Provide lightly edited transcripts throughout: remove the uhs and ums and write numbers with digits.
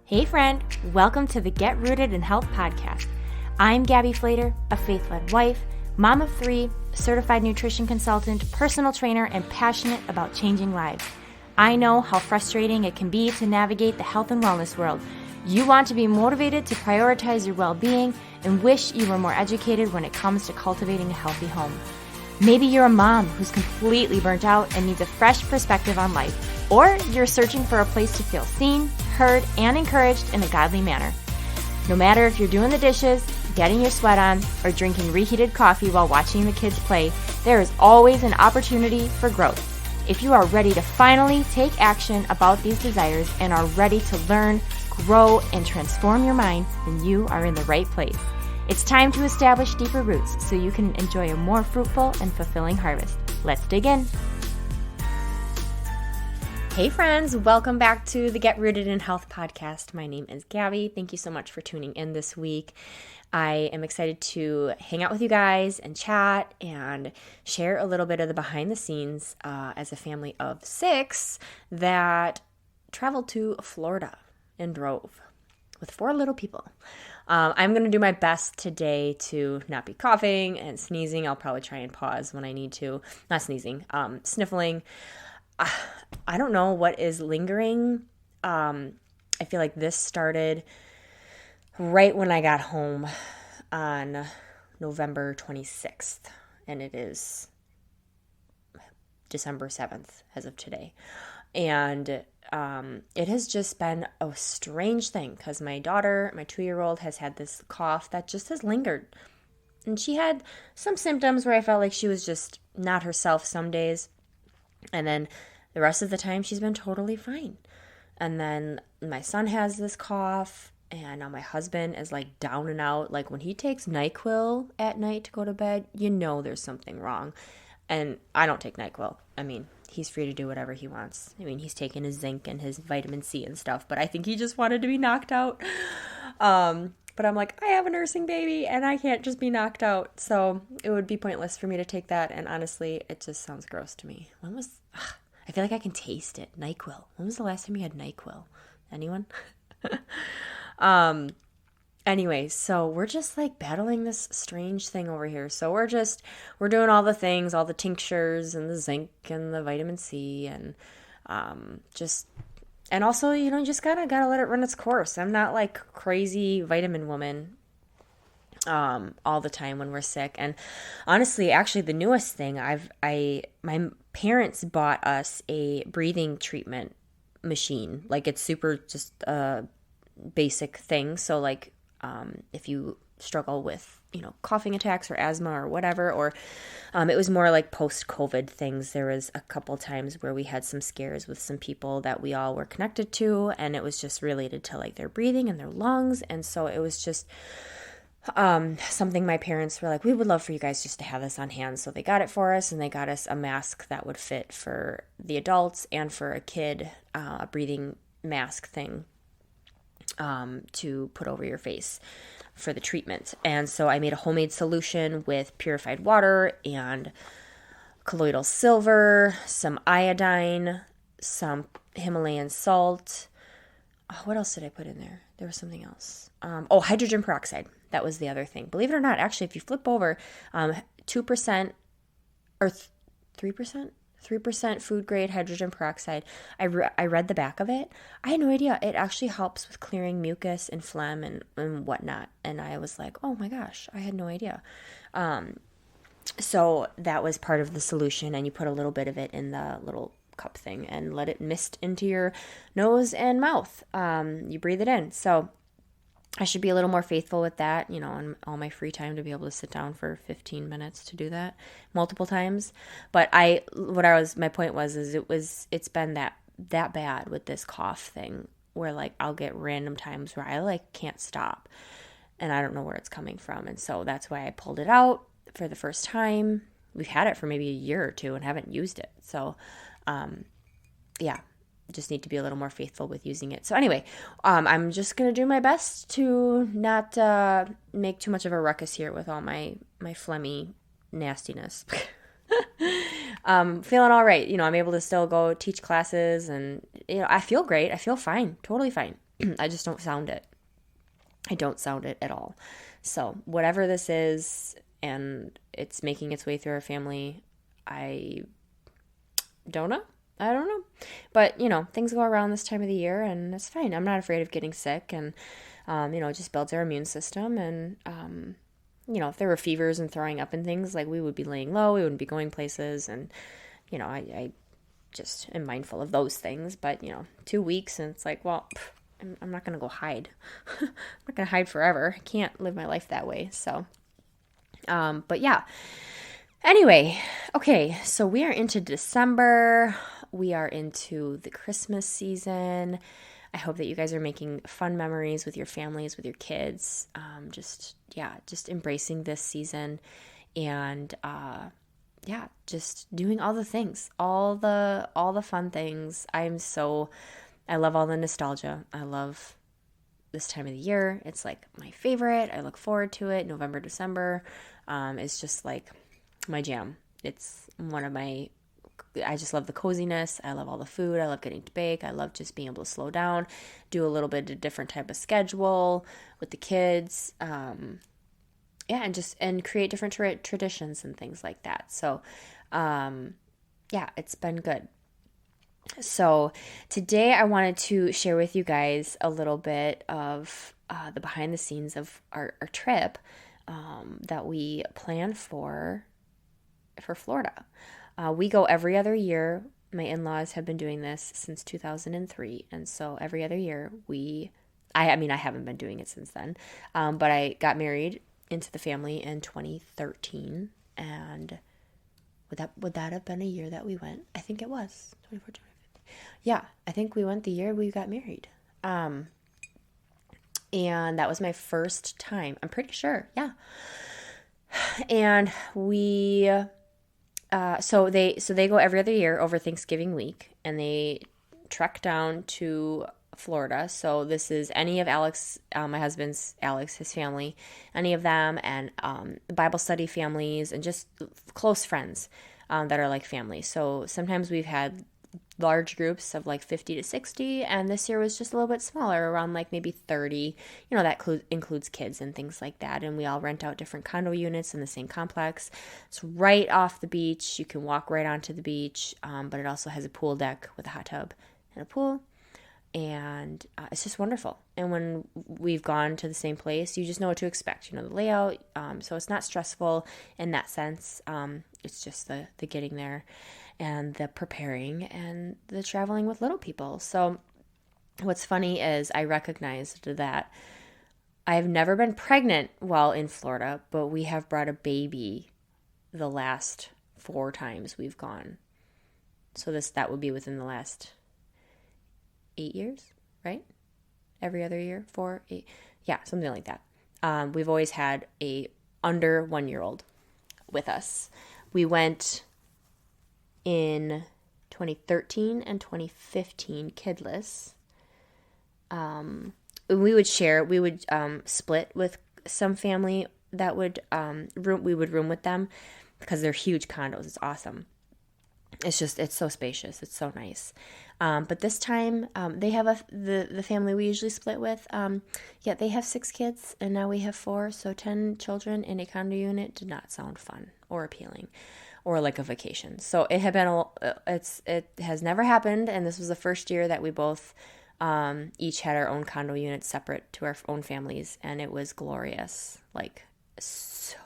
Hey friend, welcome to the Get Rooted in Health podcast. I'm Gabby Flater, a faith-led wife, mom of 3, certified nutrition consultant, personal trainer, and passionate about changing lives. I know how frustrating it can be to navigate the health and wellness world. You want to be motivated to prioritize your well-being and wish you were more educated when it comes to cultivating a healthy home. Maybe you're a mom who's completely burnt out and needs a fresh perspective on life, or you're searching for a place to feel seen, heard, and encouraged in a godly manner. No matter if you're doing the dishes, getting your sweat on, or drinking reheated coffee while watching the kids play, there is always an opportunity for growth. If you are ready to finally take action about these desires and are ready to learn, grow, and transform your mind, then you are in the right place. It's time to establish deeper roots so you can enjoy a more fruitful and fulfilling harvest. Let's dig in. Hey friends, welcome back to the Get Rooted in Health podcast. My name is Gabby. Thank you so much for tuning in this week. I am excited to hang out with you guys and chat and share a little bit of the behind the scenes as a family of 6 that traveled to Florida and drove with 4 little people. I'm going to do my best today to not be coughing and sneezing. I'll probably try and pause when I need to. Not sneezing, sniffling. I don't know what is lingering. I feel like this started right when I got home on November 26th, and it is December 7th as of today. And it has just been a strange thing because my daughter, my 2-year-old, has had this cough that just has lingered. And she had some symptoms where I felt like she was just not herself some days. And then the rest of the time, she's been totally fine. And then my son has this cough, and now my husband is like down and out. Like when he takes NyQuil at night to go to bed, you know there's something wrong. And I don't take NyQuil. I mean, he's free to do whatever he wants. I mean, he's taking his zinc and his vitamin C and stuff, but I think he just wanted to be knocked out. But I'm like, I have a nursing baby and I can't just be knocked out. So it would be pointless for me to take that. And honestly, it just sounds gross to me. I feel like I can taste it. NyQuil. When was the last time you had NyQuil? Anyone? Anyway, so we're just like battling this strange thing over here. So we're doing all the things, all the tinctures and the zinc and the vitamin C and and also, you know, just gotta let it run its course. I'm not like crazy vitamin woman all the time when we're sick. And honestly, actually the newest thing my parents bought us a breathing treatment machine. Like it's super just a basic thing. So like if you struggle with, you know, coughing attacks or asthma or whatever, or it was more like post-COVID things. There was a couple times where we had some scares with some people that we all were connected to, and it was just related to like their breathing and their lungs. And so it was just something my parents were like, we would love for you guys just to have this on hand. So they got it for us, and they got us a mask that would fit for the adults and for a kid, a breathing mask thing to put over your face for the treatment. And so I made a homemade solution with purified water and colloidal silver, some iodine, some Himalayan salt. Oh, what else did I put in there? There was something else. Hydrogen peroxide. That was the other thing. Believe it or not, actually, if you flip over, 2% or 3% food grade hydrogen peroxide. I read the back of it. I had no idea. It actually helps with clearing mucus and phlegm and whatnot. And I was like, oh my gosh, I had no idea. So that was part of the solution. And you put a little bit of it in the little cup thing and let it mist into your nose and mouth. You breathe it in. So I should be a little more faithful with that, you know, on all my free time to be able to sit down for 15 minutes to do that multiple times. But my point was it's been that bad with this cough thing where like I'll get random times where I like can't stop and I don't know where it's coming from. And so that's why I pulled it out for the first time. We've had it for maybe a year or 2 and haven't used it. So, just need to be a little more faithful with using it. So anyway, I'm just going to do my best to not make too much of a ruckus here with all my phlegmy nastiness. Feeling all right. You know, I'm able to still go teach classes and, you know, I feel great. I feel fine. Totally fine. I just don't sound it. I don't sound it at all. So whatever this is, and it's making its way through our family, I don't know. I don't know. But, things go around this time of the year, and it's fine. I'm not afraid of getting sick, and, it just builds our immune system. And, if there were fevers and throwing up and things, like, we would be laying low, we wouldn't be going places. And, I just am mindful of those things. But, 2 weeks, and it's like, well, I'm not going to go hide. I'm not going to hide forever. I can't live my life that way. So, but yeah. Anyway, okay, so we are into December. We are into the Christmas season. I hope that you guys are making fun memories with your families, with your kids. Just embracing this season, and just doing all the things, all the fun things. I love all the nostalgia. I love this time of the year. It's like my favorite. I look forward to it. November, December is just like my jam. It's I just love the coziness. I love all the food. I love getting to bake. I love just being able to slow down, do a little bit of different type of schedule with the kids. And create different traditions and things like that. So, it's been good. So today I wanted to share with you guys a little bit of the behind the scenes of our trip that we plan for Florida. We go every other year. My in-laws have been doing this since 2003. And so every other year I haven't been doing it since then. But I got married into the family in 2013. And would that have been a year that we went? I think it was 24, 25. Yeah, I think we went the year we got married. And that was my first time. I'm pretty sure. Yeah. And we so they go every other year over Thanksgiving week, and they trek down to Florida. So this is any of Alex, my husband's Alex, his family, any of them, and Bible study families, and just close friends that are like family. So sometimes we've had large groups of like 50 to 60, and this year was just a little bit smaller, around like maybe 30. That includes kids and things like that, and we all rent out different condo units in the same complex. It's right off the beach. You can walk right onto the beach, but it also has a pool deck with a hot tub and a pool, and it's just wonderful. And when we've gone to the same place, you just know what to expect, the layout, so it's not stressful in that sense. It's just the getting there and the preparing and the traveling with little people. So what's funny is I recognized that I've never been pregnant while in Florida, but we have brought a baby the last 4 times we've gone. So that would be within the last 8 years, right? Every other year, 4, 8, yeah, something like that. We've always had a under 1-year-old with us. We went in 2013 and 2015 kidless. We would split with some family that would we would room with them, because they're huge condos. It's awesome. It's so spacious. It's so nice. But this time, they have the family we usually split with. They have 6 kids, and now we have 4. So 10 children in a condo unit did not sound fun or appealing, or like a vacation. So it had been it has never happened, and this was the first year that we both each had our own condo unit separate to our own families, and it was glorious. Like, so,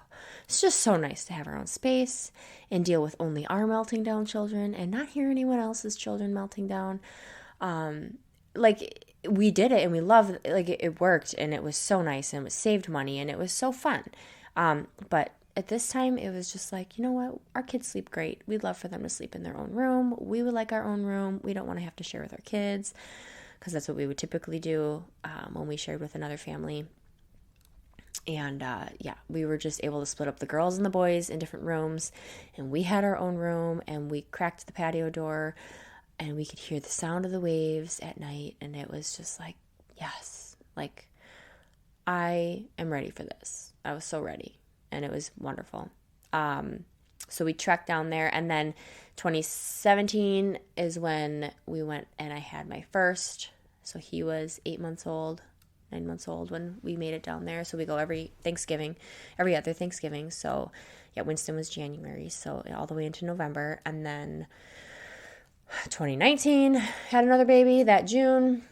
it's just so nice to have our own space and deal with only our melting down children and not hear anyone else's children melting down. We did it, and we loved it worked, and it was so nice, and it saved money, and it was so fun. But at this time, it was just like, you know what? Our kids sleep great. We'd love for them to sleep in their own room. We would like our own room. We don't want to have to share with our kids, because that's what we would typically do when we shared with another family. And we were just able to split up the girls and the boys in different rooms, and we had our own room, and we cracked the patio door, and we could hear the sound of the waves at night, and it was just like, yes, like, I am ready for this. I was so ready. And it was wonderful. So we trekked down there, and then 2017 is when we went, and I had my first So he was 8 months old, 9 months old when we made it down there. So we go every other Thanksgiving. So yeah, Winston was January, so all the way into November. And then 2019 had another baby that June.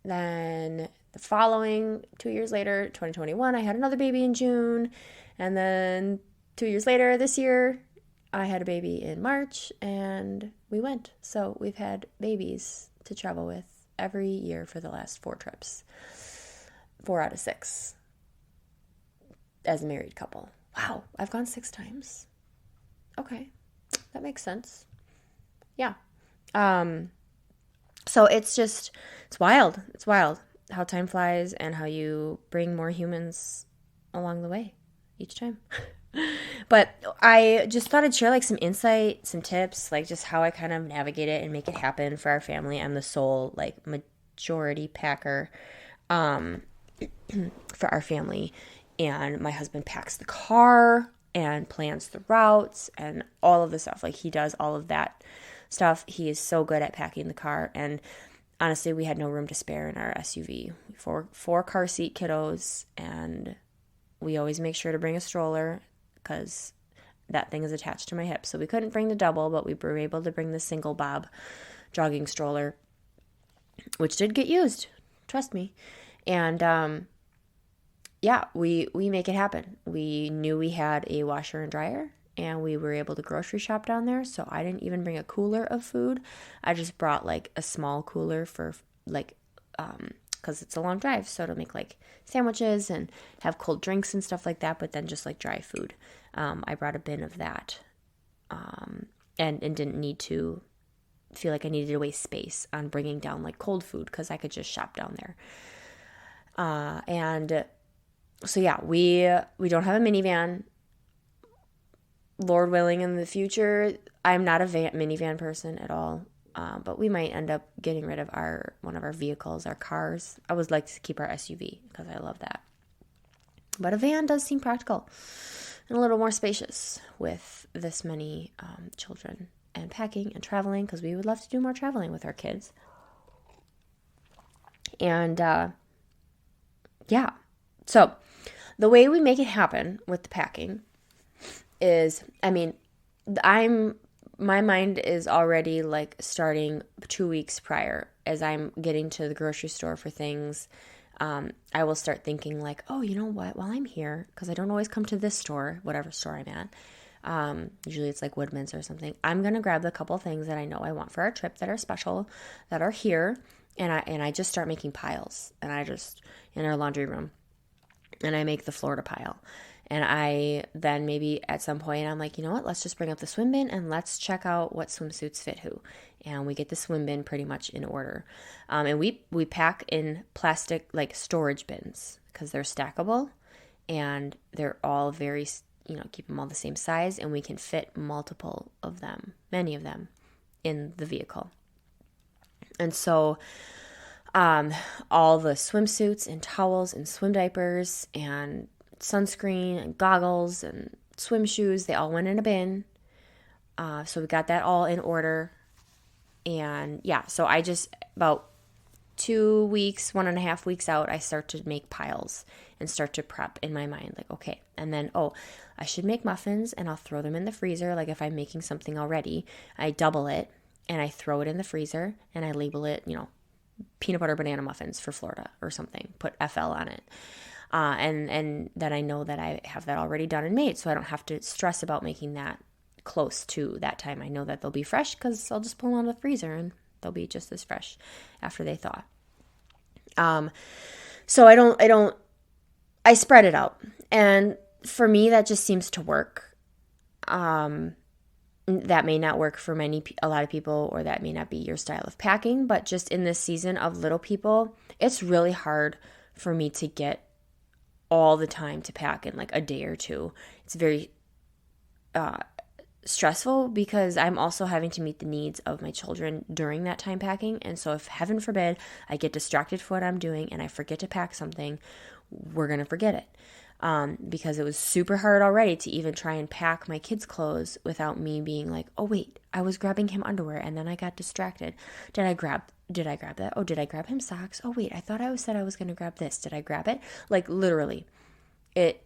Then the following 2 years later, 2021, I had another baby in June. And then 2 years later, this year, I had a baby in March, and we went. So we've had babies to travel with every year for the last 4 trips. 4 out of 6 as a married couple. Wow, I've gone 6 times. Okay, that makes sense. Yeah. So it's wild. It's wild how time flies and how you bring more humans along the way each time. But I just thought I'd share like some insight, some tips, like just how I kind of navigate it and make it happen for our family. I'm the sole like majority packer for our family, and my husband packs the car and plans the routes and all of the stuff. Like he does all of that stuff. He is so good at packing the car, and honestly, we had no room to spare in our SUV. Four car seat kiddos, and we always make sure to bring a stroller because that thing is attached to my hip. So we couldn't bring the double, but we were able to bring the single Bob jogging stroller, which did get used. Trust me. And yeah, we make it happen. We knew we had a washer and dryer, and we were able to grocery shop down there. So I didn't even bring a cooler of food. I just brought like a small cooler for like, because it's a long drive. So to make like sandwiches and have cold drinks and stuff like that, but then just like dry food. I brought a bin of that, and didn't need to feel like I needed to waste space on bringing down like cold food because I could just shop down there. And so yeah, we don't have a minivan. Lord willing, in the future, I'm not a minivan person at all, but we might end up getting rid of one of our vehicles, our cars. I would like to keep our SUV because I love that. But a van does seem practical and a little more spacious with this many children and packing and traveling, because we would love to do more traveling with our kids. And yeah, so the way we make it happen with the packing is, I mean, my mind is already like starting 2 weeks prior as I'm getting to the grocery store for things. I will start thinking like, oh, you know what, while I'm here, because I don't always come to this store, whatever store I'm at. Usually it's like Woodman's or something. I'm going to grab the couple things that I know I want for our trip that are special, that are here. And I just start making piles, and I just, in our laundry room, and I make the Florida pile. And I then maybe at some point I'm like, you know what, let's just bring up the swim bin and let's check out what swimsuits fit who. And we get the swim bin pretty much in order. And we pack in plastic like storage bins because they're stackable and they're all very, keep them all the same size, and we can fit multiple of them, many of them, in the vehicle. And so all the swimsuits and towels and swim diapers and sunscreen and goggles and swim shoes, they all went in a bin. So we got that all in order. And yeah, so I just, about 2 weeks, 1.5 weeks out, I start to make piles and start to prep in my mind. Like, okay, and then, I should make muffins and I'll throw them in the freezer. Like if I'm making something already, I double it and I throw it in the freezer and I label it, peanut butter banana muffins for Florida or something, put FL on it. And then I know that I have that already done and made, so I don't have to stress about making that close to that time. I know that they'll be fresh because I'll just pull them out of the freezer and they'll be just as fresh after they thaw. So I spread it out. And for me, that just seems to work. That may not work for a lot of people, or that may not be your style of packing, but just in this season of little people, it's really hard for me to get all the time to pack in like a day or two. It's very stressful because I'm also having to meet the needs of my children during that time packing. And so if, heaven forbid, I get distracted for what I'm doing and I forget to pack something, we're going to forget it. Because it was super hard already to even try and pack my kids' clothes without me being like, oh wait, I was grabbing him underwear and then I got distracted. Did I grab did I grab that? Oh, did I grab him socks? Oh, wait, I thought I said I was going to grab this. Did I grab it? Like literally, it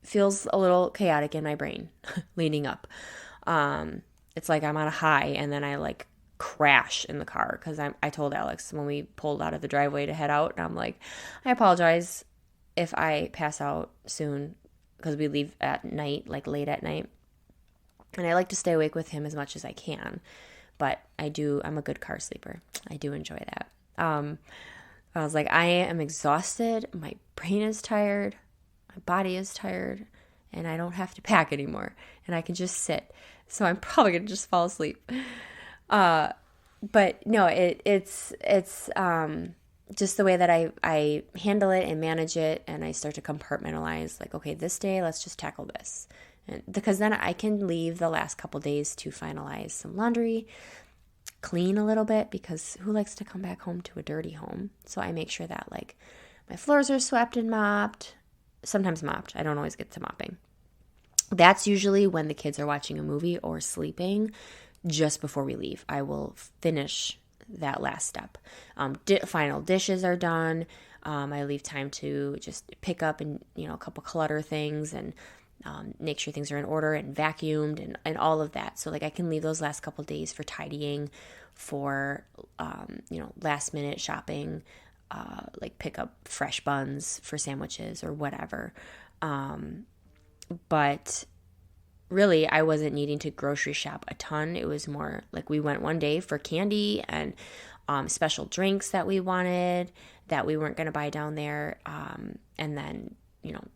feels a little chaotic in my brain leading up. It's like I'm on a high and then I like crash in the car because I told Alex when we pulled out of the driveway to head out, and I'm like, I apologize if I pass out soon because we leave at night, like late at night. And I like to stay awake with him as much as I can. But I'm a good car sleeper. I do enjoy that. I was like, I am exhausted. My brain is tired. My body is tired. And I don't have to pack anymore. And I can just sit. So I'm probably going to just fall asleep. But no, it's just the way that I handle it and manage it. And I start to compartmentalize like, okay, this day, let's just tackle this. And because then I can leave the last couple days to finalize some laundry, clean a little bit, because who likes to come back home to a dirty home? So I make sure that like my floors are swept and mopped, sometimes mopped. I don't always get to mopping. That's usually when the kids are watching a movie or sleeping just before we leave. I will finish that last step. Final dishes are done. I leave time to just pick up and, a couple clutter things and make sure things are in order and vacuumed and all of that. So like I can leave those last couple days for tidying, for, last minute shopping, like pick up fresh buns for sandwiches or whatever. But really I wasn't needing to grocery shop a ton. It was more like we went one day for candy and special drinks that we wanted that we weren't going to buy down there. And then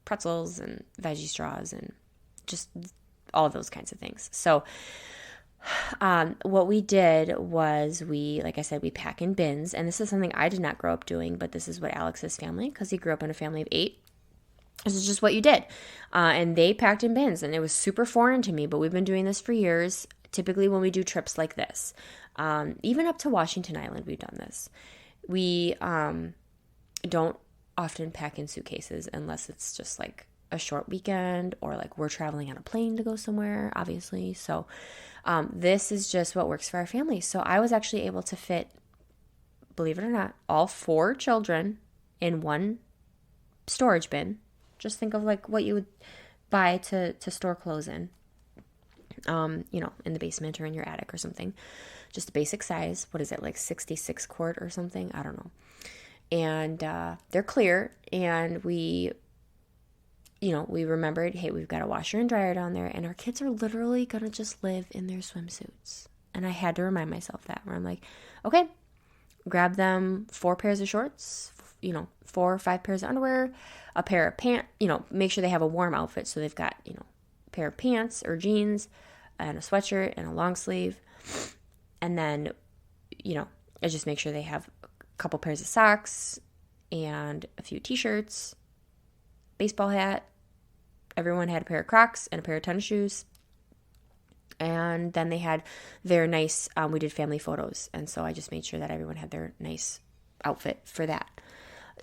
pretzels and veggie straws and just all those kinds of things. So what we did was like I said, we pack in bins. And this is something I did not grow up doing, but this is what Alex's family, because he grew up in a family of 8. This is just what you did. And they packed in bins, and it was super foreign to me, but we've been doing this for years. Typically when we do trips like this, even up to Washington Island, we've done this. We don't often pack in suitcases unless it's just like a short weekend or like we're traveling on a plane to go somewhere, obviously. So this is just what works for our family. So I was actually able to fit, believe it or not, all 4 children in one storage bin. Just think of like what you would buy to store clothes in, in the basement or in your attic or something. Just a basic size. What is it, like 66 quart or something? I don't know. And they're clear, and we remembered, hey, we've got a washer and dryer down there, and our kids are literally going to just live in their swimsuits. And I had to remind myself that, where I'm like, okay, grab them 4 pairs of shorts, 4 or 5 pairs of underwear, a pair of pants, make sure they have a warm outfit. So they've got, a pair of pants or jeans and a sweatshirt and a long sleeve. And then, I just make sure they have couple pairs of socks and a few t-shirts, baseball hat. Everyone had a pair of Crocs and a pair of tennis shoes. And then they had their nice, we did family photos. And so I just made sure that everyone had their nice outfit for that.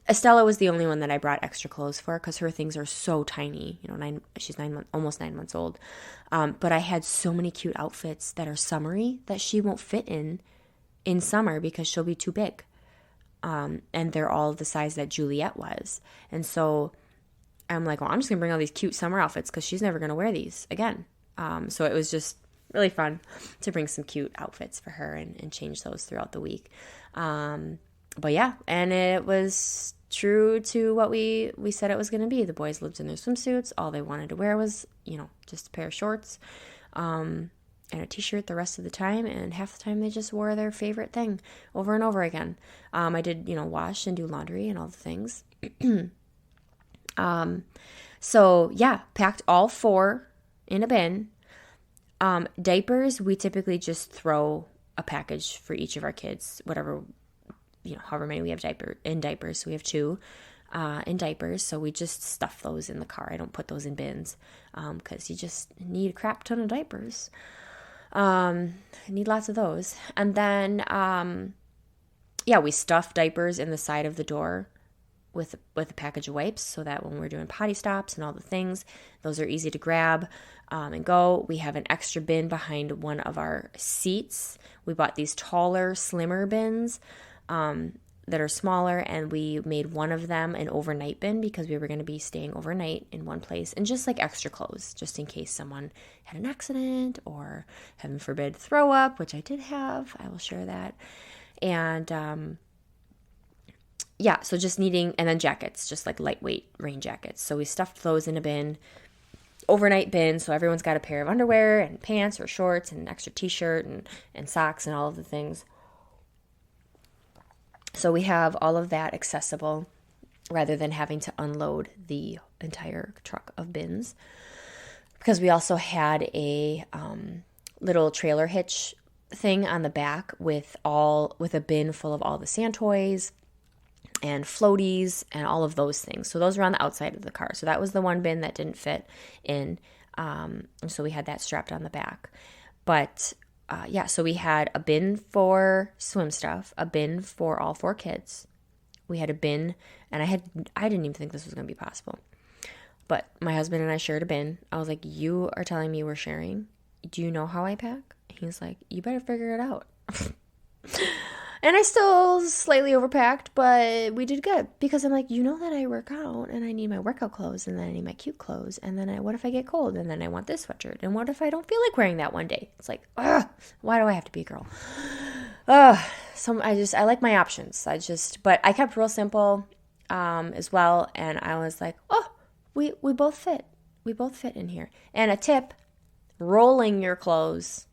Estella was the only one that I brought extra clothes for because her things are so tiny. She's almost 9 months old. But I had so many cute outfits that are summery that she won't fit in summer because she'll be too big. And they're all the size that Juliet was. And so I'm like, well, I'm just going to bring all these cute summer outfits because she's never going to wear these again. So it was just really fun to bring some cute outfits for her and change those throughout the week. But yeah, and it was true to what we said it was going to be. The boys lived in their swimsuits. All they wanted to wear was, just a pair of shorts, and a t-shirt the rest of the time, and half the time they just wore their favorite thing over and over again. I did, wash and do laundry and all the things. So yeah, packed all 4 in a bin. Diapers, we typically just throw a package for each of our kids, whatever, however many we have diapers. So we have 2 in diapers. So we just stuff those in the car. I don't put those in bins because you just need a crap ton of diapers. I need lots of those. And then, we stuff diapers in the side of the door with a package of wipes so that when we're doing potty stops and all the things, those are easy to grab and go. We have an extra bin behind one of our seats. We bought these taller, slimmer bins that are smaller, and we made one of them an overnight bin because we were going to be staying overnight in one place, and just like extra clothes just in case someone had an accident or, heaven forbid, throw up, which I did have. I will share that. And yeah, so just needing, and then jackets, just like lightweight rain jackets. So we stuffed those in a bin, overnight bin, so everyone's got a pair of underwear and pants or shorts and an extra t-shirt and socks and all of the things. So we have all of that accessible rather than having to unload the entire truck of bins. Because we also had a little trailer hitch thing on the back with a bin full of all the sand toys and floaties and all of those things. So those were on the outside of the car. So that was the one bin that didn't fit in. So we had that strapped on the back. But yeah, so we had a bin for swim stuff, a bin for all 4 kids. We had a bin, and I didn't even think this was going to be possible. But my husband and I shared a bin. I was like, you are telling me we're sharing? Do you know how I pack? He's like, you better figure it out. And I still slightly overpacked, but we did good because I'm like, you know that I work out and I need my workout clothes and then I need my cute clothes. And then what if I get cold? And then I want this sweatshirt. And what if I don't feel like wearing that one day? It's like, why do I have to be a girl? So I like my options. But I kept real simple as well. And I was like, we both fit. We both fit in here. And a tip, rolling your clothes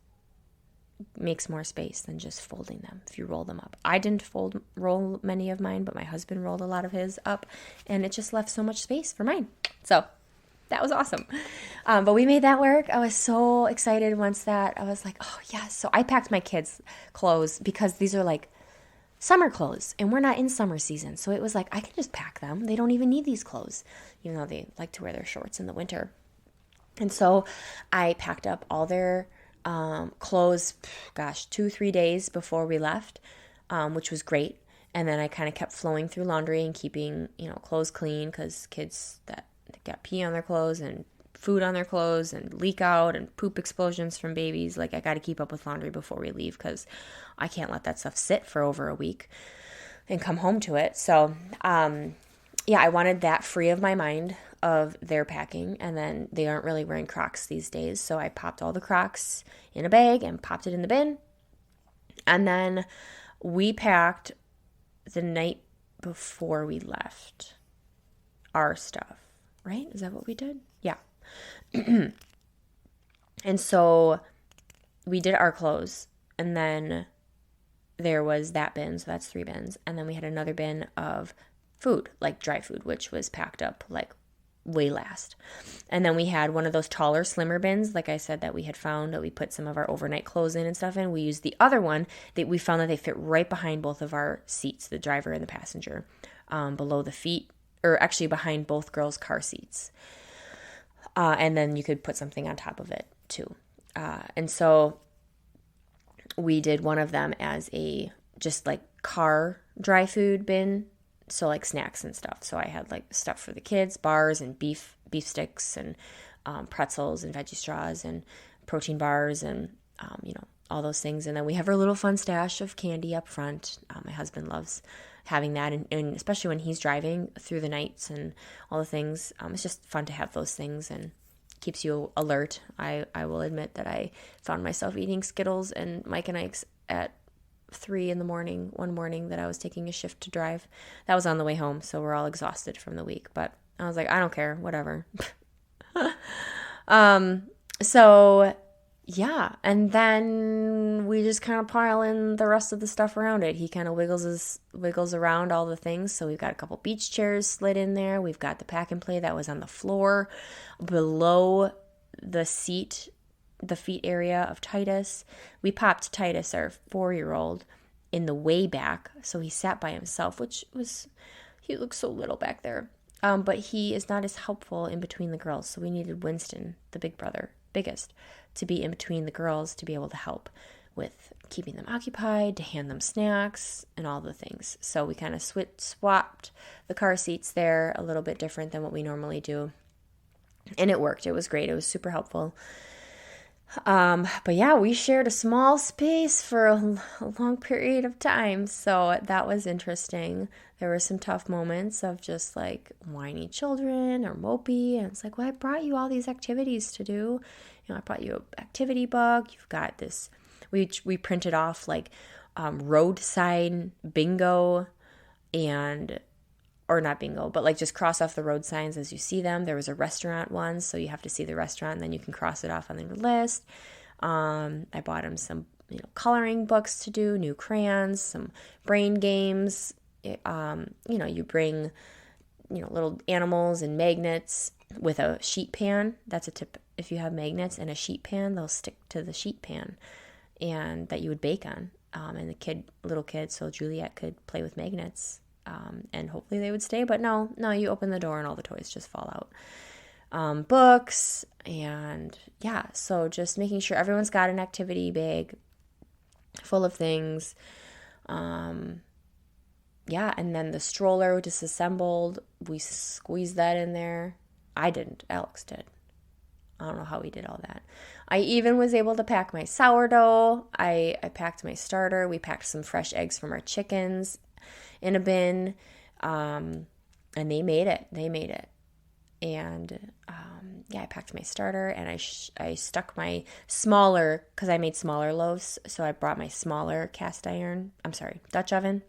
makes more space than just folding them if you roll them up. I didn't roll many of mine, but my husband rolled a lot of his up, and it just left so much space for mine. So that was awesome. But we made that work. I was so excited once that I was like, oh yes. So I packed my kids' clothes because these are like summer clothes and we're not in summer season. So it was like, I can just pack them. They don't even need these clothes, even though they like to wear their shorts in the winter. And so I packed up all their clothes, 2-3 days before we left, which was great. And then I kind of kept flowing through laundry and keeping, clothes clean because kids that got pee on their clothes and food on their clothes and leak out and poop explosions from babies. Like I got to keep up with laundry before we leave because I can't let that stuff sit for over a week and come home to it. So, yeah, I wanted that free of my mind of their packing, and then they aren't really wearing Crocs these days, so I popped all the Crocs in a bag and popped it in the bin, and then we packed the night before we left our stuff, right? Is that what we did? Yeah. And so we did our clothes, and then there was that bin, so that's 3 bins, and then we had another bin of food, like dry food, which was packed up like way last. And then we had one of those taller, slimmer bins, like I said, that we had found that we put some of our overnight clothes in and stuff in. We used the other one that we found that they fit right behind both of our seats, the driver and the passenger, below the feet, or actually behind both girls' car seats. And then you could put something on top of it too. And so we did one of them as a just like car dry food bin. So like snacks and stuff. So I had like stuff for the kids, bars and beef sticks and pretzels and veggie straws and protein bars and, all those things. And then we have our little fun stash of candy up front. My husband loves having that. And especially when he's driving through the nights and all the things, it's just fun to have those things and keeps you alert. I will admit that I found myself eating Skittles and Mike and Ike's at 3 a.m. one morning that I was taking a shift to drive. That was on the way home, so we're all exhausted from the week, but I was like, I don't care, whatever. So yeah, and then we just kind of pile in the rest of the stuff around it. He kind of wiggles around all the things. So we've got a couple beach chairs slid in there. We've got the pack and play that was on the floor below the seat, the feet area of Titus. We popped Titus, our 4-year-old, in the way back, so he sat by himself, he looks so little back there. But he is not as helpful in between the girls, so we needed Winston, the biggest, to be in between the girls to be able to help with keeping them occupied, to hand them snacks and all the things. So we kind of swapped the car seats there, a little bit different than what we normally do. And it worked. It was great. It was super helpful. But yeah, we shared a small space for a long period of time. So that was interesting. There were some tough moments of just like whiny children or mopey. And it's like, well, I brought you all these activities to do. I brought you an activity book. You've got this. We printed off like road sign bingo or not bingo, but like just cross off the road signs as you see them. There was a restaurant one, so you have to see the restaurant, and then you can cross it off on your list. I bought him some, coloring books to do, new crayons, some brain games. You bring, little animals and magnets with a sheet pan. That's a tip. If you have magnets and a sheet pan, they'll stick to the sheet pan, and that you would bake on. And little kid, so Juliet could play with magnets. And hopefully they would stay, but no, you open the door and all the toys just fall out. Books, and yeah, so just making sure everyone's got an activity bag full of things. And then the stroller disassembled, we squeezed that in there. I didn't, Alex did. I don't know how he did all that. I even was able to pack my sourdough. I packed my starter. We packed some fresh eggs from our chickens in a bin, and they made it. And I packed my starter, and I stuck my smaller, because I made smaller loaves, so I brought my smaller Dutch oven,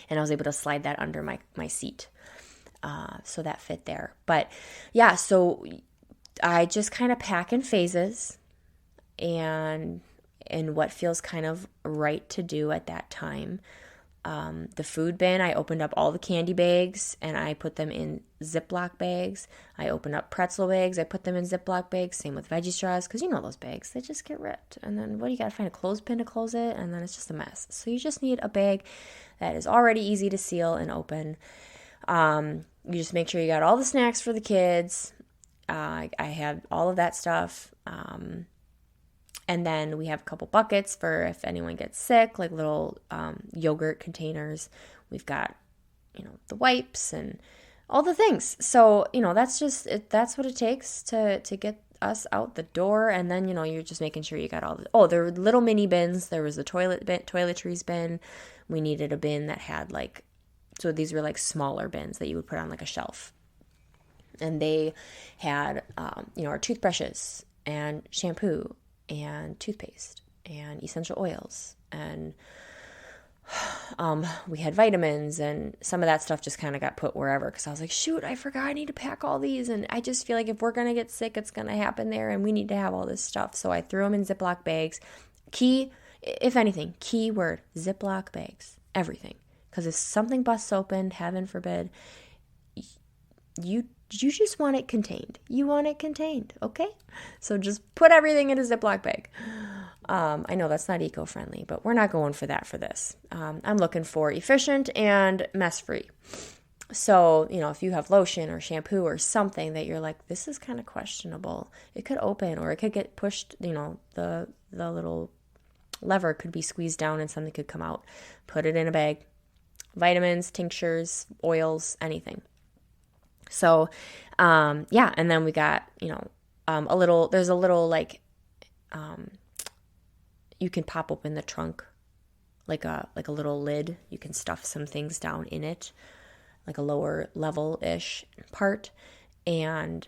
and I was able to slide that under my seat, so that fit there. But yeah, so I just kind of pack in phases, and what feels kind of right to do at that time. The food bin, I opened up all the candy bags and I put them in Ziploc bags. I opened up pretzel bags, I put them in Ziploc bags. Same with veggie straws, because those bags, they just get ripped. And then you got to find a clothespin to close it, and then it's just a mess. So you just need a bag that is already easy to seal and open. You just make sure you got all the snacks for the kids. I had all of that stuff. And then we have a couple buckets for if anyone gets sick, like little yogurt containers. We've got, the wipes and all the things. So, that's what it takes to get us out the door. And then, you're just making sure you got there were little mini bins. There was the toiletries bin. We needed a bin that had so these were like smaller bins that you would put on like a shelf. And they had, our toothbrushes and shampoo and toothpaste and essential oils, and we had vitamins, and some of that stuff just kind of got put wherever, because I was like, shoot, I forgot I need to pack all these, and I just feel like if we're gonna get sick, it's gonna happen there, and we need to have all this stuff. So I threw them in Ziploc bags. If anything, key word, Ziploc bags, everything, because if something busts open, heaven forbid, you just want it contained. You want it contained, okay? So just put everything in a Ziploc bag. I know that's not eco-friendly, but we're not going for that for this. I'm looking for efficient and mess-free. So, if you have lotion or shampoo or something that you're like, this is kind of questionable, it could open, or it could get pushed, the little lever could be squeezed down and something could come out. Put it in a bag. Vitamins, tinctures, oils, anything. So, and then we got, there's a little you can pop open the trunk, like a little lid. You can stuff some things down in it, like a lower level-ish part. And,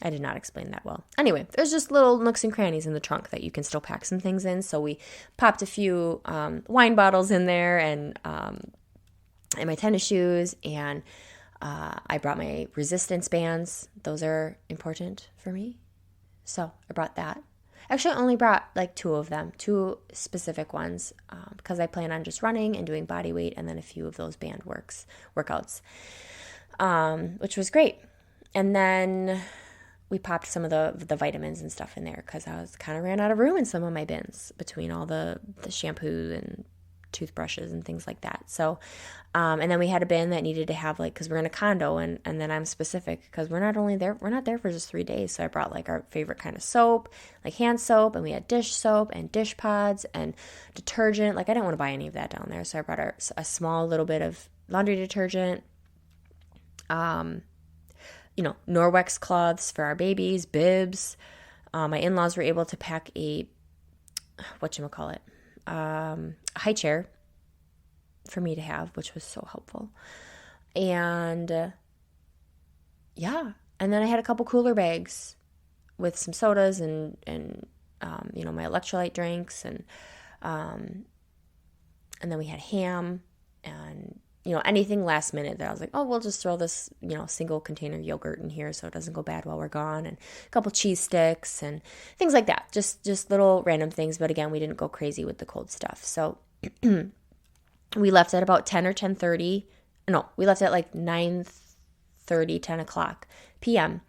I did not explain that well. Anyway, there's just little nooks and crannies in the trunk that you can still pack some things in. So we popped a few, wine bottles in there, and my tennis shoes, and I brought my resistance bands. Those are important for me. So I brought that. Actually, I only brought two of them, two specific ones, because I plan on just running and doing body weight, and then a few of those band workouts, which was great. And then we popped some of the vitamins and stuff in there, because I kind of ran out of room in some of my bins between all the shampoo and toothbrushes and things like that. So, and then we had a bin that needed to have like, cause we're in a condo and then I'm specific cause we're not there for just 3 days. So I brought like our favorite kind of soap, like hand soap, and we had dish soap and dish pods and detergent. Like I didn't want to buy any of that down there. So I brought a small little bit of laundry detergent, Norwex cloths for our babies, bibs. My in-laws were able to pack a high chair for me to have, which was so helpful. And and then I had a couple cooler bags with some sodas and my electrolyte drinks and then we had ham and anything last minute that I was like, oh, we'll just throw this, single container yogurt in here so it doesn't go bad while we're gone, and a couple cheese sticks and things like that. Just little random things. But again, we didn't go crazy with the cold stuff. So we left at about 10 or 10:30. No, we left at like 9:30, 10 o'clock p.m.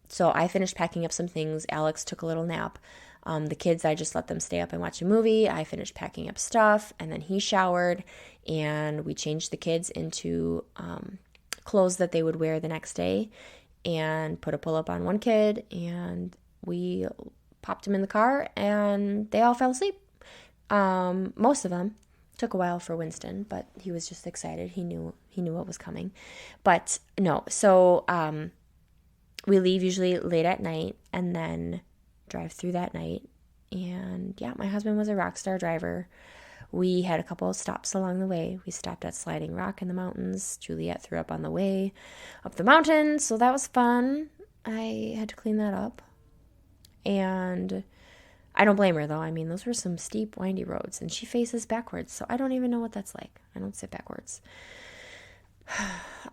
So I finished packing up some things. Alex took a little nap. The kids, I just let them stay up and watch a movie. I finished packing up stuff, and then he showered, and we changed the kids into clothes that they would wear the next day and put a pull-up on one kid, and we popped him in the car, and they all fell asleep. Most of them. Took a while for Winston, but he was just excited. He knew what was coming. But no, so we leave usually late at night and then drive through that night. And yeah, my husband was a rock star driver. We had a couple of stops along the way. We stopped at Sliding Rock in the mountains. Juliet threw up on the way up the mountain, so that was fun. I had to clean that up. And I don't blame her, though. I mean, those were some steep, windy roads, and she faces backwards, so I don't even know what that's like. I don't sit backwards.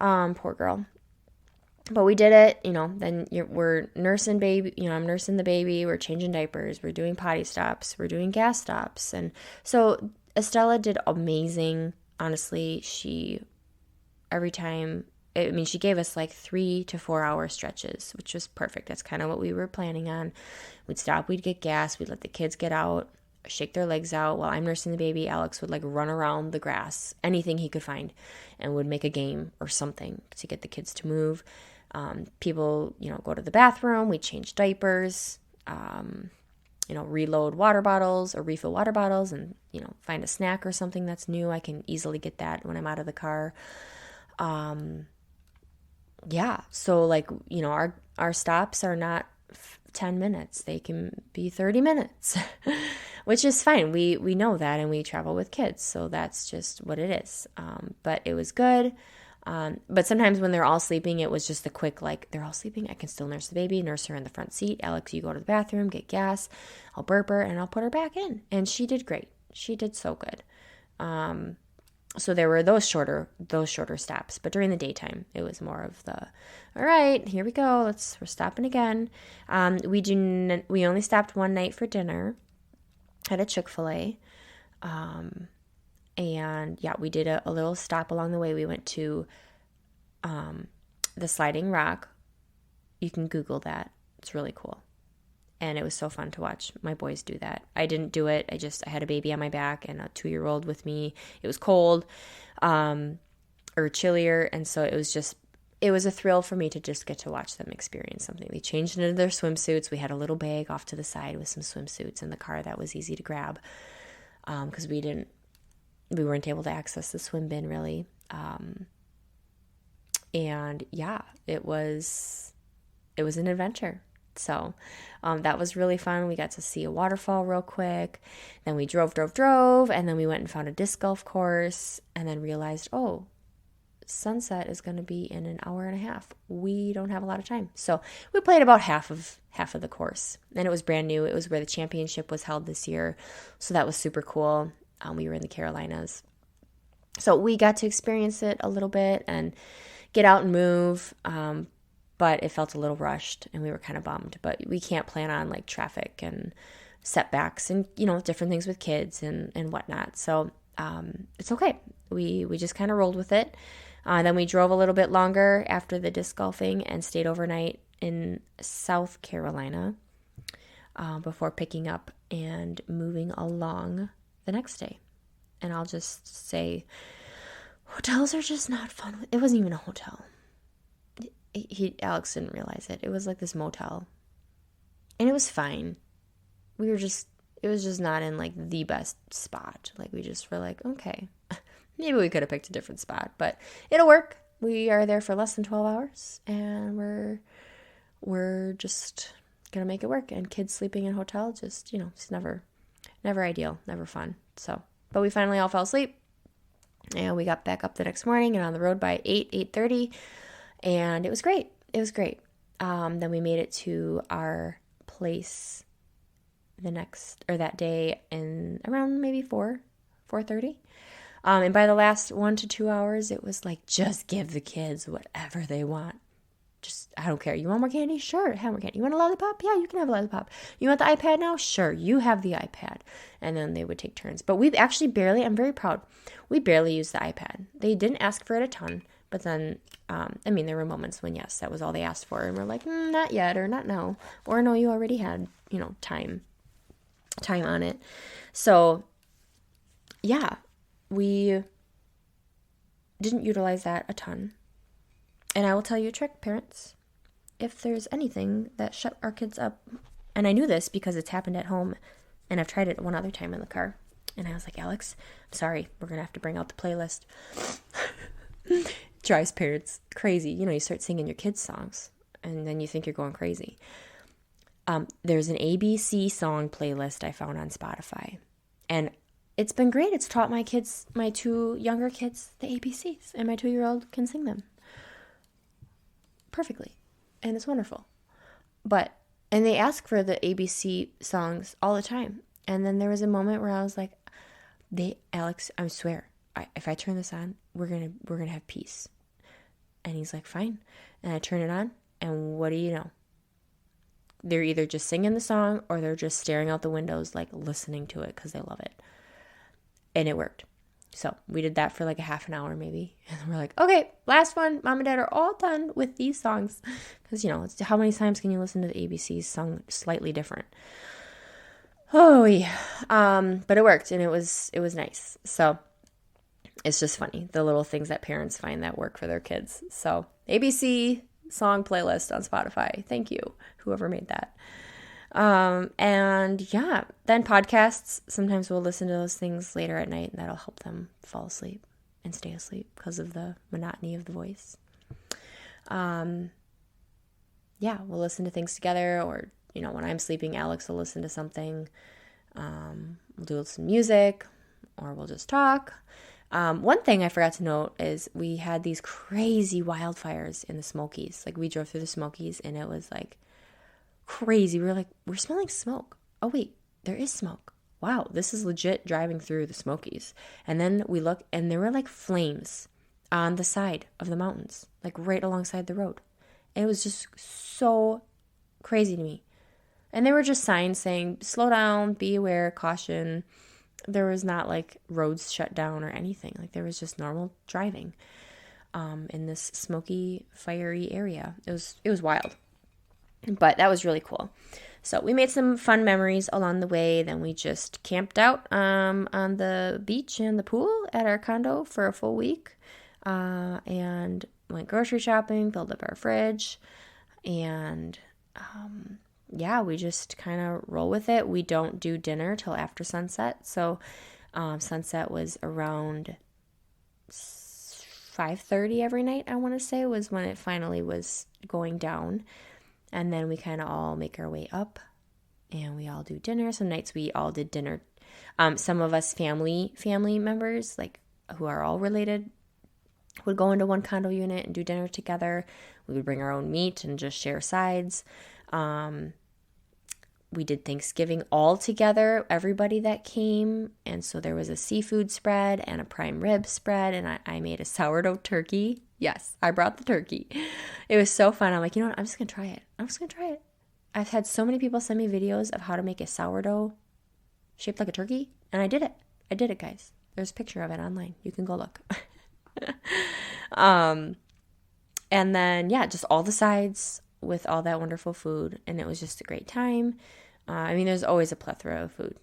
Poor girl. But we did it, then we're nursing baby, I'm nursing the baby, we're changing diapers, we're doing potty stops, we're doing gas stops. And so Estella did amazing. Honestly, she gave us like 3 to 4 hour stretches, which was perfect. That's kind of what we were planning on. We'd stop, we'd get gas, we'd let the kids get out, shake their legs out while I'm nursing the baby. Alex would like run around the grass, anything he could find, and would make a game or something to get the kids to move. People, go to the bathroom, we change diapers, reload water bottles or refill water bottles and, find a snack or something that's new. I can easily get that when I'm out of the car. So like, our stops are not 10 minutes. They can be 30 minutes, which is fine. We know that, and we travel with kids. So that's just what it is. But it was good. But sometimes when they're all sleeping, it was just a quick, like, they're all sleeping, I can still nurse the baby, nurse her in the front seat. Alex, you go to the bathroom, get gas, I'll burp her, and I'll put her back in. And she did great. She did so good. So there were those shorter stops. But during the daytime, it was more of the, all right, here we go. We're stopping again. We only stopped one night for dinner at a Chick-fil-A. And yeah, we did a little stop along the way. We went to the Sliding Rock. You can Google that. It's really cool. And it was so fun to watch my boys do that. I didn't do it. I had a baby on my back and a 2-year-old with me. It was cold or chillier. And so it was a thrill for me to just get to watch them experience something. They changed into their swimsuits. We had a little bag off to the side with some swimsuits in the car that was easy to grab because we weren't able to access the swim bin really. And yeah, it was an adventure. So that was really fun. We got to see a waterfall real quick. Then we drove, and then we went and found a disc golf course and then realized, oh, sunset is going to be in an hour and a half. We don't have a lot of time. So we played about half of the course, and it was brand new. It was where the championship was held this year. So that was super cool. We were in the Carolinas. So we got to experience it a little bit and get out and move. But it felt a little rushed and we were kind of bummed. But we can't plan on like traffic and setbacks and, different things with kids and whatnot. So it's okay. We just kind of rolled with it. Then we drove a little bit longer after the disc golfing and stayed overnight in South Carolina before picking up and moving along the next day. And I'll just say, hotels are just not fun. It wasn't even a hotel. Alex didn't realize it. It was like this motel. And it was fine. It was just not in like the best spot. Like we just were like, okay, maybe we could have picked a different spot, but it'll work. We are there for less than 12 hours and we're just gonna make it work. And kids sleeping in a hotel, just, it's never ideal, never fun. So, but we finally all fell asleep and we got back up the next morning and on the road by 8:30, and it was great. It was great. Then we made it to our place that day in around maybe 4:30. And by the last 1 to 2 hours, it was like, just give the kids whatever they want. Just, I don't care. You want more candy? Sure, have more candy. You want a lollipop? Yeah, you can have a lollipop. You want the iPad now? Sure, you have the iPad. And then they would take turns. But we've actually I'm very proud, we barely used the iPad. They didn't ask for it a ton, but then, there were moments when, yes, that was all they asked for. And we're like, not yet, or not now. Or no, you already had, time on it. So, yeah, we didn't utilize that a ton. And I will tell you a trick, parents. If there's anything that shut our kids up, and I knew this because it's happened at home, and I've tried it one other time in the car, and I was like, Alex, I'm sorry, we're going to have to bring out the playlist. Drives parents crazy. You start singing your kids' songs, and then you think you're going crazy. There's an ABC song playlist I found on Spotify, and it's been great. It's taught my 2 younger kids, the ABCs, and my 2-year-old can sing them perfectly, and it's wonderful. And they ask for the ABC songs all the time. And then there was a moment where I was like, Alex, I swear, if I turn this on, we're gonna have peace. And he's like, fine. And I turn it on, and what do you know? They're either just singing the song or they're just staring out the windows, like listening to it because they love it. And it worked. So we did that for like a half an hour maybe. And then we're like, okay, last one. Mom and Dad are all done with these songs. Because, it's how many times can you listen to the ABCs sung slightly different? Oh, yeah. But it worked, and it was nice. So it's just funny, the little things that parents find that work for their kids. So ABC song playlist on Spotify. Thank you, whoever made that. And yeah, then podcasts. Sometimes we'll listen to those things later at night, and that'll help them fall asleep and stay asleep because of the monotony of the voice. Yeah, we'll listen to things together, or, when I'm sleeping, Alex will listen to something. We'll do some music, or we'll just talk. One thing I forgot to note is we had these crazy wildfires in the Smokies. Like, we drove through the Smokies, and it was like crazy. We were like, we're smelling smoke. Oh wait, there is smoke. Wow, this is legit driving through the Smokies. And then we look, and there were like flames on the side of the mountains, like right alongside the road. It was just so crazy to me. And there were just signs saying, slow down, be aware, caution. There was not like roads shut down or anything. Like, there was just normal driving in this smoky, fiery area. It was wild. But that was really cool. So we made some fun memories along the way. Then we just camped out on the beach and the pool at our condo for a full week. And went grocery shopping, filled up our fridge. And yeah, we just kind of roll with it. We don't do dinner till after sunset. So sunset was around 5:30 every night, I want to say, was when it finally was going down. And then we kind of all make our way up and we all do dinner. Some nights we all did dinner. Some of us family members, like who are all related, would go into one condo unit and do dinner together. We would bring our own meat and just share sides. We did Thanksgiving all together, everybody that came. And so there was a seafood spread and a prime rib spread. And I made a sourdough turkey. Yes, I brought the turkey. It was so fun. I'm like, you know what? I'm just going to try it. I've had so many people send me videos of how to make a sourdough shaped like a turkey. And I did it, guys. There's a picture of it online. You can go look. And then, yeah, just all the sides with all that wonderful food. And it was just a great time. There's always a plethora of food.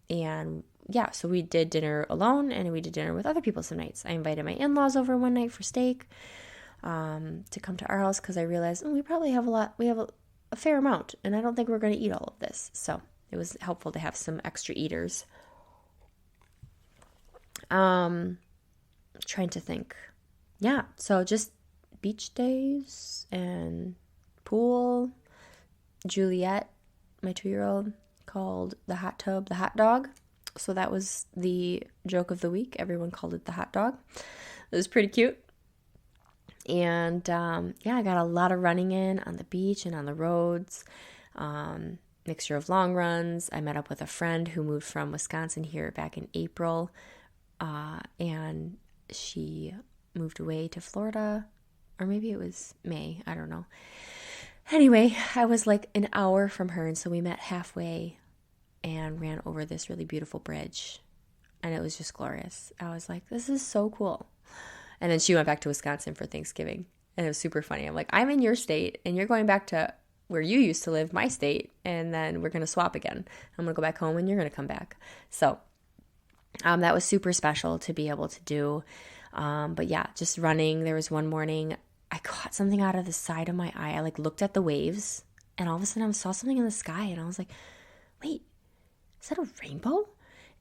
And yeah, so we did dinner alone and we did dinner with other people some nights. I invited my in-laws over one night for steak to come to our house because I realized we probably have a fair amount, and I don't think we're going to eat all of this. So it was helpful to have some extra eaters. Trying to think. Yeah, so just beach days and pool. Juliet, my 2-year-old, called the hot tub the hot dog. So that was the joke of the week. Everyone called it the hot dog. It was pretty cute. And I got a lot of running in on the beach and on the roads. Mixture of long runs. I met up with a friend who moved from Wisconsin here back in April. And she moved away to Florida. Or maybe it was May. I don't know. Anyway, I was like an hour from her. And so we met halfway and ran over this really beautiful bridge. And it was just glorious. I was like, this is so cool. And then she went back to Wisconsin for Thanksgiving. And it was super funny. I'm like, I'm in your state and you're going back to where you used to live, my state. And then we're going to swap again. I'm going to go back home and you're going to come back. So that was super special to be able to do. But yeah, just running. There was one morning I caught something out of the side of my eye. I like looked at the waves and all of a sudden I saw something in the sky and I was like, wait, is that a rainbow?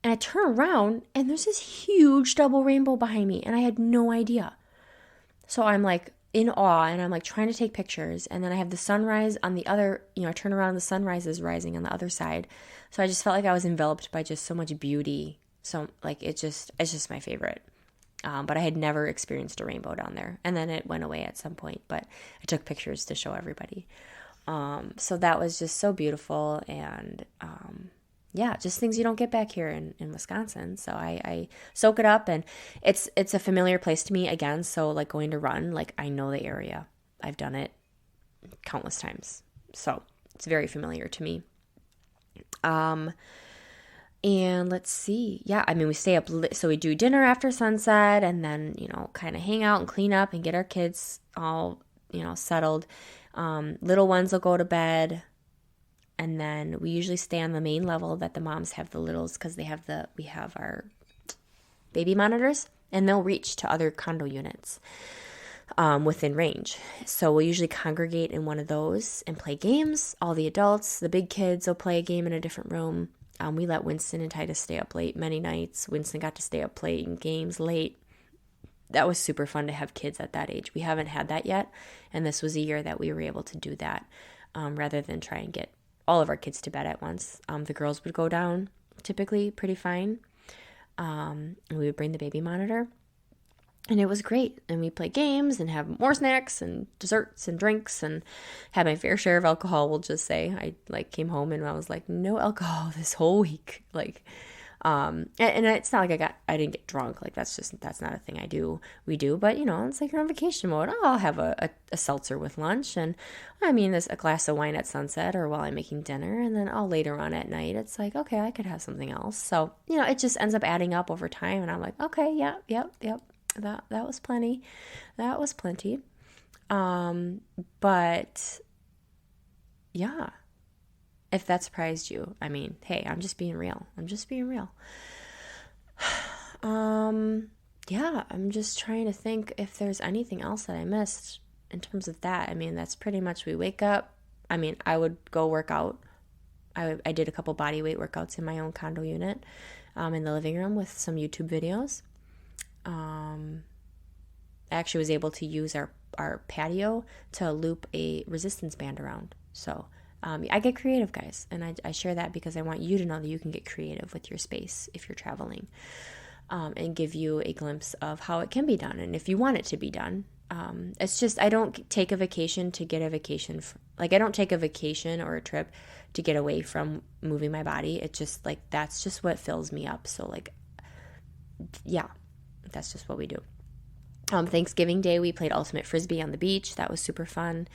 And I turn around and there's this huge double rainbow behind me and I had no idea. So I'm like in awe and I'm like trying to take pictures, and then I have the sunrise on the other, I turn around and the sunrise is rising on the other side. So I just felt like I was enveloped by just so much beauty. So like it's just my favorite. But I had never experienced a rainbow down there. And then it went away at some point, but I took pictures to show everybody. So that was just so beautiful. And just things you don't get back here in Wisconsin. So I soak it up, and it's a familiar place to me again. So like going to run, like I know the area. I've done it countless times. So it's very familiar to me. And let's see. Yeah, I mean, we stay up, so we do dinner after sunset and then, kind of hang out and clean up and get our kids all, settled. Little ones will go to bed. And then we usually stay on the main level that the moms have the littles because we have our baby monitors, and they'll reach to other condo units within range. So we'll usually congregate in one of those and play games. All the adults, the big kids will play a game in a different room. We let Winston and Titus stay up late many nights. Winston got to stay up playing games late. That was super fun to have kids at that age. We haven't had that yet, and this was a year that we were able to do that rather than try and get all of our kids to bed at once. The girls would go down typically pretty fine, and we would bring the baby monitor. And it was great. And we play games and have more snacks and desserts and drinks and had my fair share of alcohol, we'll just say. I came home and I was like, no alcohol this whole week. And it's not like I didn't get drunk. Like that's not a thing we do. But it's like you're on vacation mode. Oh, I'll have a seltzer with lunch. And I mean, there's a glass of wine at sunset or while I'm making dinner. And then later on at night, it's like, okay, I could have something else. So, it just ends up adding up over time. And I'm like, okay, yep. That was plenty. That was plenty. But yeah, if that surprised you, I mean, hey, I'm just being real. Yeah, I'm just trying to think if there's anything else that I missed in terms of that. I mean, that's pretty much, we wake up. I mean, I would go work out. I did a couple body weight workouts in my own condo unit in the living room with some YouTube videos. I actually was able to use our patio to loop a resistance band around. So I get creative, guys, and I share that because I want you to know that you can get creative with your space if you're traveling, and give you a glimpse of how it can be done and if you want it to be done. It's just, I don't take a vacation to get a vacation. I don't take a vacation or a trip to get away from moving my body. It's just that's just what fills me up. So yeah. That's just what we do. Thanksgiving Day, we played Ultimate Frisbee on the beach. That was super fun.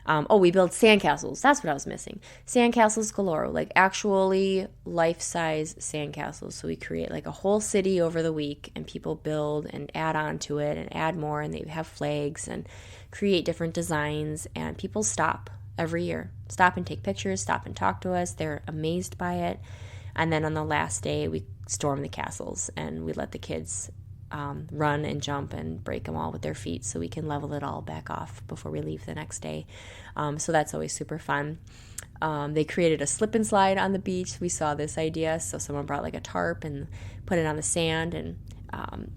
We built sandcastles. That's what I was missing. Sandcastles galore, actually life-size sandcastles. So we create a whole city over the week, and people build and add on to it and add more, and they have flags and create different designs, and people stop every year. Stop and take pictures, stop and talk to us. They're amazed by it. And then on the last day, we stormed the castles and we let the kids run and jump and break them all with their feet so we can level it all back off before we leave the next day. So that's always super fun. They created a slip and slide on the beach. We saw this idea. So someone brought like a tarp and put it on the sand, and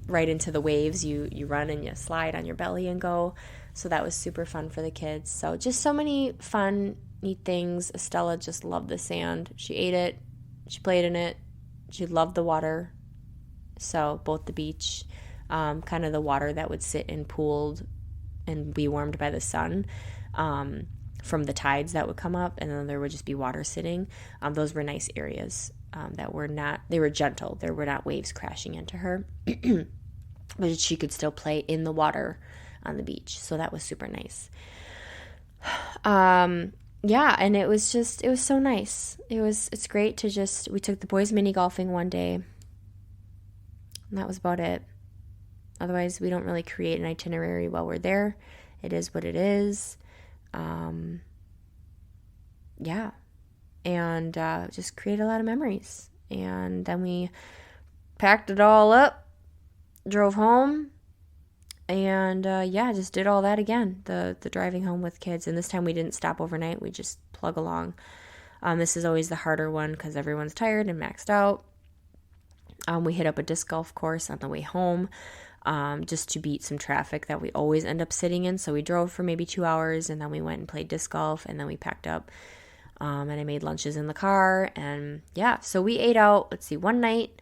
right into the waves, you run and you slide on your belly and go. So that was super fun for the kids. So just so many fun, neat things. Estella just loved the sand. She ate it. She played in it. She loved the water. So both the beach, kind of the water that would sit and pooled and be warmed by the sun from the tides that would come up, and then there would just be water sitting. Those were nice areas that were not, they were gentle. There were not waves crashing into her, but she could still play in the water on the beach. So that was super nice. Yeah, and it was so nice. It's great to we took the boys mini golfing one day. And that was about it. Otherwise, we don't really create an itinerary while we're there. It is what it is. Yeah. And just create a lot of memories. And then we packed it all up, drove home, and just did all that again, the driving home with kids. And this time we didn't stop overnight. We just plug along. This is always the harder one because everyone's tired and maxed out. We hit up a disc golf course on the way home just to beat some traffic that we always end up sitting in. So we drove for maybe 2 hours, and then we went and played disc golf, and then we packed up, and I made lunches in the car. And yeah, so we ate out, one night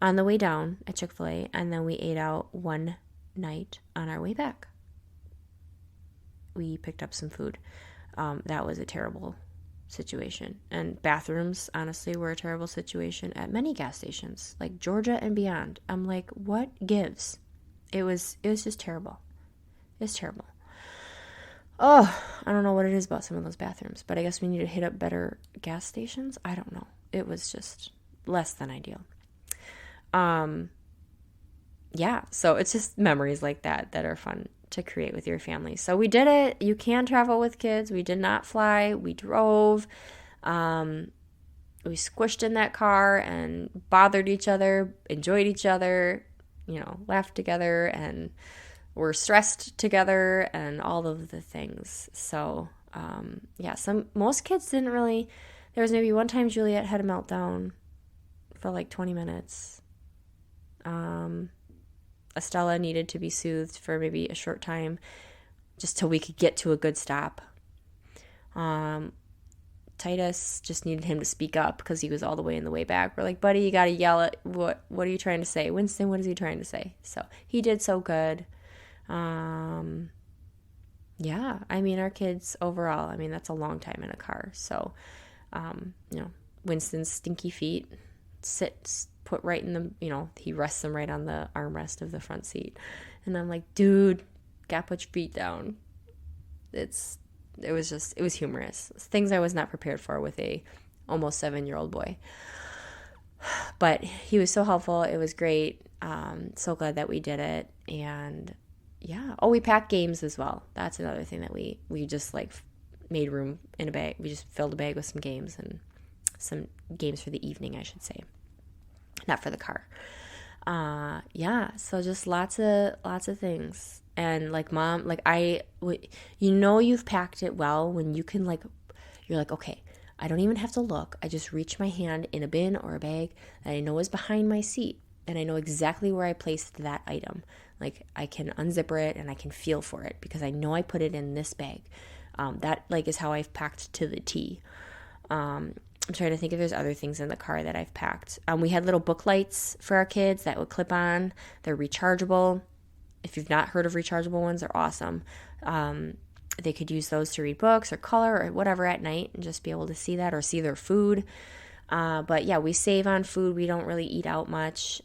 on the way down at Chick-fil-A, and then we ate out one night on our way back. We picked up some food. That was a terrible situation. And bathrooms, honestly, were a terrible situation at many gas stations, like Georgia and beyond. I'm like, what gives? It was just terrible. It's terrible. Oh, I don't know what it is about some of those bathrooms, but I guess we need to hit up better gas stations. I don't know. It was just less than ideal. Yeah, so it's just memories like that are fun to create with your family. So we did it. You can travel with kids. We did not fly. We drove. We squished in that car and bothered each other, enjoyed each other, laughed together, and were stressed together, and all of the things. So, most kids didn't really. There was maybe one time Juliet had a meltdown for like 20 minutes. Estella needed to be soothed for maybe a short time, just till we could get to a good stop. Titus just needed him to speak up because he was all the way in the way back. We're like, buddy, you got to yell at what are you trying to say? Winston, what is he trying to say? So he did so good. Our kids overall, that's a long time in a car. So, Winston's stinky feet put right in the, he rests them right on the armrest of the front seat. And I'm like, dude, gotta put your feet down. It was humorous. Things I was not prepared for with a almost 7-year-old boy. But he was so helpful. It was great. So glad that we did it. And yeah. Oh, we packed games as well. That's another thing that we just made room in a bag. We just filled a bag with some games and some games for the evening, I should say. Not for the car. So just lots of things. And mom, you've packed it well when you can you're like, okay, I don't even have to look. I just reach my hand in a bin or a bag that I know is behind my seat, and I know exactly where I placed that item. I can unzipper it and I can feel for it because I know I put it in this bag. That is how I've packed to the T. I'm trying to think if there's other things in the car that I've packed. We had little book lights for our kids that would clip on. They're rechargeable. If you've not heard of rechargeable ones, they're awesome. They could use those to read books or color or whatever at night and just be able to see that or see their food. But yeah, we save on food. We don't really eat out much.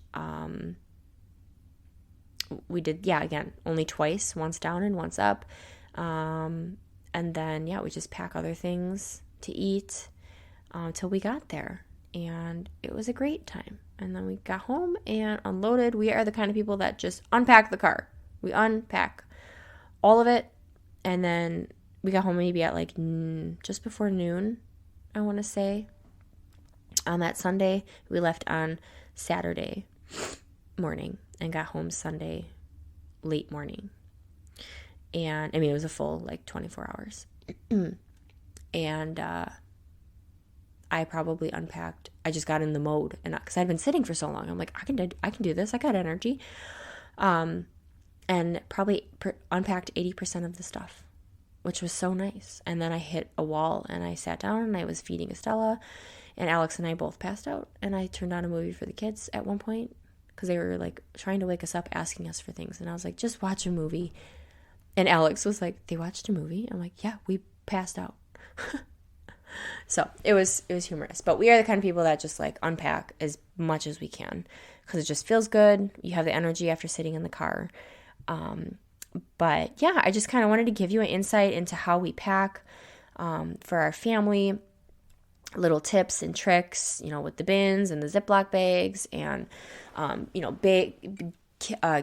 We did, again, only twice, once down and once up. And then, we just pack other things to eat till we got there. And it was a great time. And then we got home and unloaded. We are the kind of people that just unpack the car. We unpack all of it. And then we got home maybe at just before noon, I want to say. on that Sunday. We left on Saturday morning and got home Sunday late morning. And I mean, it was a full like 24 hours. And I probably unpacked. I just got in the mode, and because I'd been sitting for so long, I'm like, I can do this. I got energy. And probably unpacked 80% of the stuff, which was so nice. And then I hit a wall, and I sat down, and I was feeding Estella, and Alex and I both passed out. And I turned on a movie for the kids at one point because they were like trying to wake us up, asking us for things. And I was like, just watch a movie. And Alex was like, they watched a movie? I'm like, yeah, we passed out. So it was humorous. But we are the kind of people that just like unpack as much as we can because it just feels good. You have the energy after sitting in the car. But yeah, I just kind of wanted to give you an insight into how we pack for our family, little tips and tricks, with the bins and the Ziploc bags and, big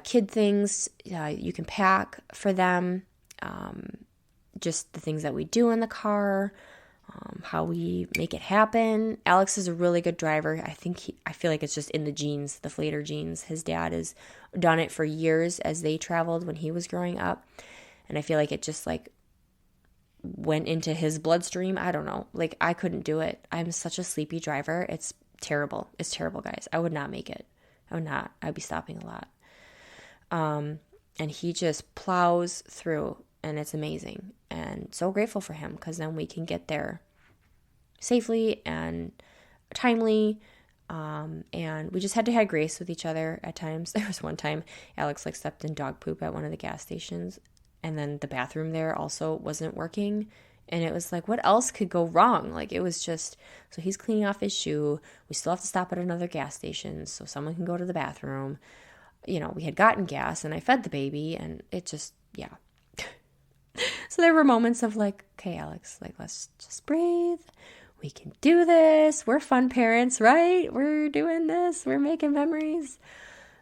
kid things you can pack for them, just the things that we do in the car, how we make it happen. Alex is a really good driver. I feel like it's just in the genes, the Flater genes. His dad has done it for years as they traveled when he was growing up. And I feel like it just like went into his bloodstream. I don't know. Like I couldn't do it. I'm such a sleepy driver. It's terrible. It's terrible, guys. I would not make it. I would not. I'd be stopping a lot. And he just plows through, and it's amazing. And so grateful for him because then we can get there safely and timely. And we just had to have grace with each other at times. There was one time Alex like stepped in dog poop at one of the gas stations, and then the bathroom there also wasn't working. And it was like, what else could go wrong? Like it was just, so he's cleaning off his shoe. We still have to stop at another gas station so someone can go to the bathroom. We had gotten gas and I fed the baby, and it just, yeah. So there were moments of like, okay, Alex, like, let's just breathe. We can do this. We're fun parents, right? We're doing this. We're making memories.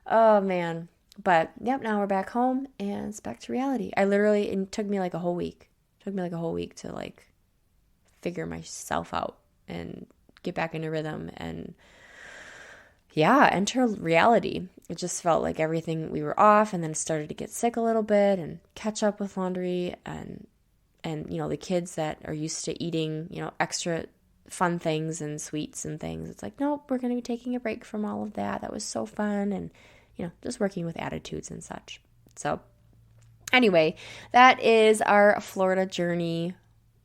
Oh, man. But, yep, now we're back home, and it's back to reality. It took me like a whole week. It took me like a whole week to, like, figure myself out and get back into rhythm and, yeah, enter reality. It just felt like everything, we were off, and then started to get sick a little bit and catch up with laundry and the kids that are used to eating, extra fun things and sweets and things. It's like, nope, we're going to be taking a break from all of that. That was so fun. And, just working with attitudes and such. So anyway, that is our Florida journey.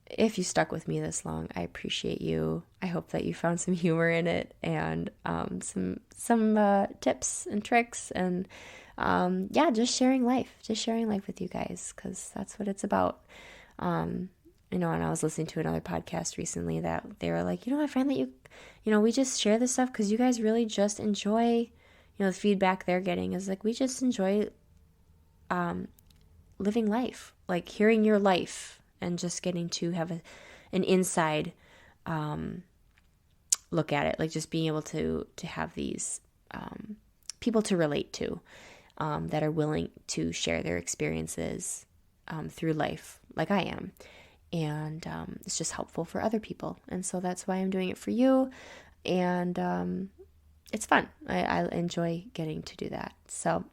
If you stuck with me this long, I appreciate you. I hope that you found some humor in it and some tips and tricks and just sharing life with you guys, because that's what it's about. And I was listening to another podcast recently that they were like, I find that we just share this stuff because you guys really just enjoy, the feedback they're getting is like, we just enjoy living life, like hearing your life and just getting to have an inside look at it, like just being able to have these people to relate to that are willing to share their experiences through life like I am. And it's just helpful for other people. And so that's why I'm doing it for you. And it's fun. I enjoy getting to do that. So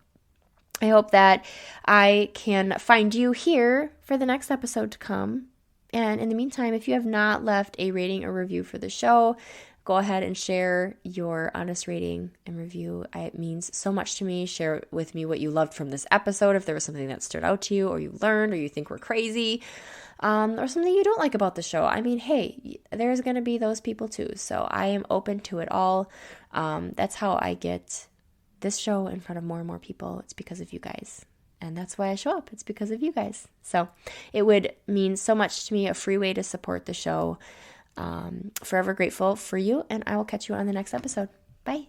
I hope that I can find you here for the next episode to come. And in the meantime, if you have not left a rating or review for the show, go ahead and share your honest rating and review. It means so much to me. Share with me what you loved from this episode. If there was something that stood out to you, or you learned, or you think we're crazy, or something you don't like about the show. I mean, hey, there's going to be those people too. So I am open to it all. That's how I get this show in front of more and more people. It's because of you guys. And that's why I show up. It's because of you guys. So it would mean so much to me, a free way to support the show. Forever grateful for you, and I will catch you on the next episode. Bye.